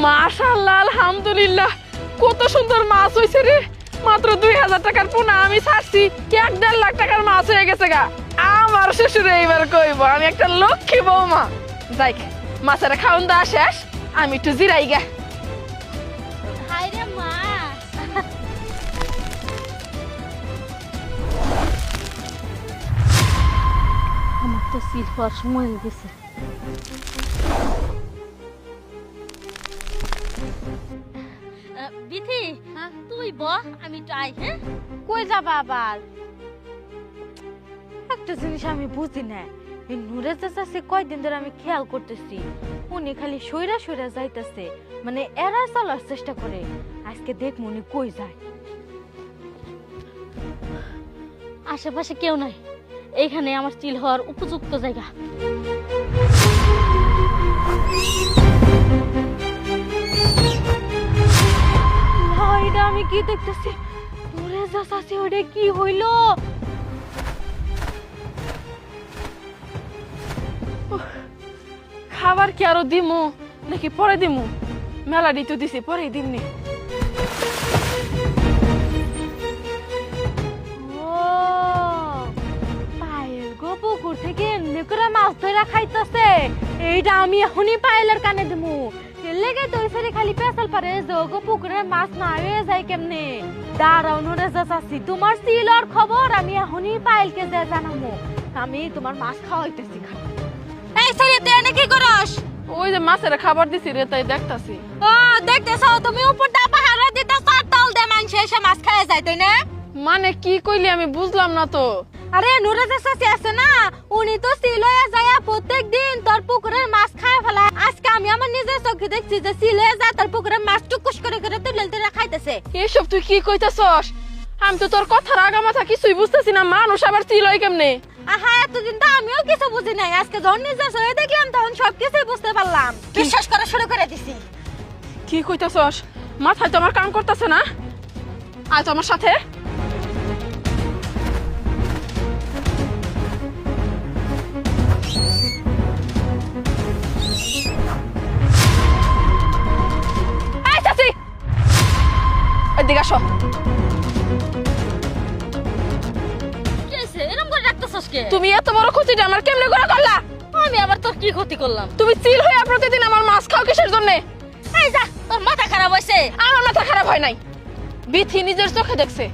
মাশাআল্লাহ, আলহামদুলিল্লাহ, কত সুন্দর মাছ হইছে রে। মাত্র 2000 টাকার পোনা আমি ছাড়ছি, 1.5 লাখ টাকার মাছ হয়ে গেছে গা। আমার শ্বশুরে এইবার কইব আমি একটা লক্ষ্মী বৌমা। যাই মাছের খাওন দেওয়া শেষ, আমি একটু জিরাই গে। হায়রে মা, আমার তো সিল হওয়ার সময় হয়ে গেছে। বিথি, তুই ব, আমি ট্রাই। হ্যাঁ, কই যাবা আবার? একটা জিনিস আমি বুঝি না, এই নুরে চাচাছে কয়দিন ধরে আমি খেয়াল করতেছি, উনি খালি সইরা সইরা যাইতেছে, মানে এরা চলার চেষ্টা করে। আজকে দেখ মনে কই যায়। আশেপাশে কেউ নাই, এইখানে আমার চিল হওয়ার উপযুক্ত জায়গা। এটা আমি কি দেখতেছি? নুরে চাচাছে ওটা কি হইলো? খাবার কি আরো দিমু নাকি পরে দিমু? মেলা দিতে দিছি, পরে দিমনি। ও পায়েল গো পুকুর থেকে এমনি করে মাছ ধরা খাইতেছে, এইটা আমি এখনই পায়েলের কানে দিমু। লেগে তো সারি খালি পেছাল পারে গো পুকুরের মাছ না হয়ে যায় কেমনে। দাঁড়াও নুরে চাচাছি, তোমার সিলর খবর আমি এখনই পায়েলকে যে জানামু। আমি তোমার মাছ খাওয়াইতেছি। এই সারি তুই এনে কি করস? ওই যে মাছের খাবার দিছি রে, তাই দেখতাছি। ও দেখতেছো তুমি উপর দা পাহারা দিতে চার তাল দে মানুষ এসে মাছ খায় যায়, তাই না? মানে কি কইলি আমি বুঝলাম না তো। আরে নুরে চাচাছি আছে না, উনি তো সিলয়ে যায় প্রত্যেকদিন তোর পুকুরের মাছ খায় ফেলায়। আজকে আমি আমার নিজের চোখে দেখছি যে সিলয়ে যায় তোর পুকুরের মাছ টুকুস করে করে তুলে তুলে খাইতেছে। এসব তুই কি কইতাছস? আমি তো তোর কথার আগামাথা কিছুই বুঝতেছি না। মানুষ আবার চিলই কেমনে? আহা, এতদিন তো আমিও কিছু বুঝি নাই, আজকে যখন নিজের চোখে দেখলাম তখন সবকিছুই বুঝতে পারলাম। বিশ্বাস করা শুরু করে দিছি। কি কইতাছস? মাথায় তো আমার কাম করতেছে না। আয় তো আমার সাথে। আয় চাচি, এদিকে আসো। কি হইছে? এরকম করে ডাকতেছস কে? তুমি এত বড় ক্ষতিটা আমার কেমনে করে করলা? আমি আবার তোর কি ক্ষতি করলাম? তুমি চিল হইয়া প্রতিদিন আমার মাছ খাও কিসের জন্য? এই যা, তোর মাথা খারাপ হইছে? আমার মাথা খারাপ হয় নাই, বিথি নিজের চোখে দেখছে,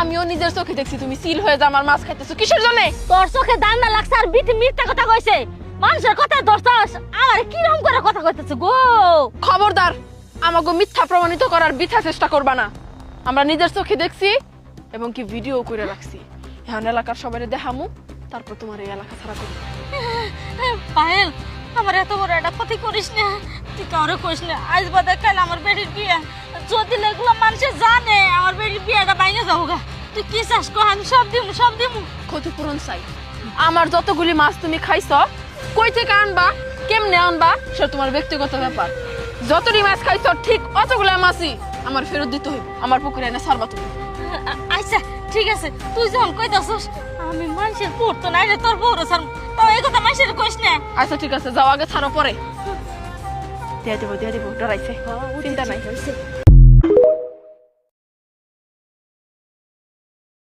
আমিও নিজের চোখে দেখছি। তুমি সিল হয়ে যা আমার মাছ খাইতেছো কিসের জন্য? তোর চোখে দান্ডা লাগছে আর বিথি মিথ্যা কথা কইছে। মানুষের কথা ধরছস, আমার কি রকম করে কথা কইতেছ গো? খবরদার, আমাকে মিথ্যা প্রমাণিত করার বৃথা চেষ্টা করবা না। আমরা নিজের চোখে দেখছি এবং কি ভিডিও করে রাখছি। এখন এলাকার সবাই দেখামু, তারপর তোমার এই এলাকা ছাড়া করবো। পায়েল, আমার এত বড় একটা ক্ষতি করিস না, তুই কারো করিস না। আজ বাদে কাল আমার বেটির বিয়ে, যদি এগুলো মানুষে জানে আমার বেটির বিয়েটা বাইরে যাবো গা। তুই কি চাস কো? আমি সব দিমু, সব দিমু। ক্ষতিপূরণ চাই। আমার যতগুলি মাছ তুমি খাইছ, কই থেকে আনবা, কেমনে আনবা, সে তোমার ব্যক্তিগত ব্যাপার। যতটি মাছ খাইছ ঠিক অতগুলা মাছই আমার ফেরত দিতে হইব। আমার পুকুরে এনে ছাড়বা তুমি। আচ্ছা ঠিক আছে, তুই যখন কইতাছস আমি মানুষের পড়তো না রে, তোর বউর সার তাও এই কথা মানুষের কইস না। আচ্ছা ঠিক আছে, যাও, আগে ছাড়ো পরে দিয়ে দেবো, ডরাইছে, চিন্তা নাই।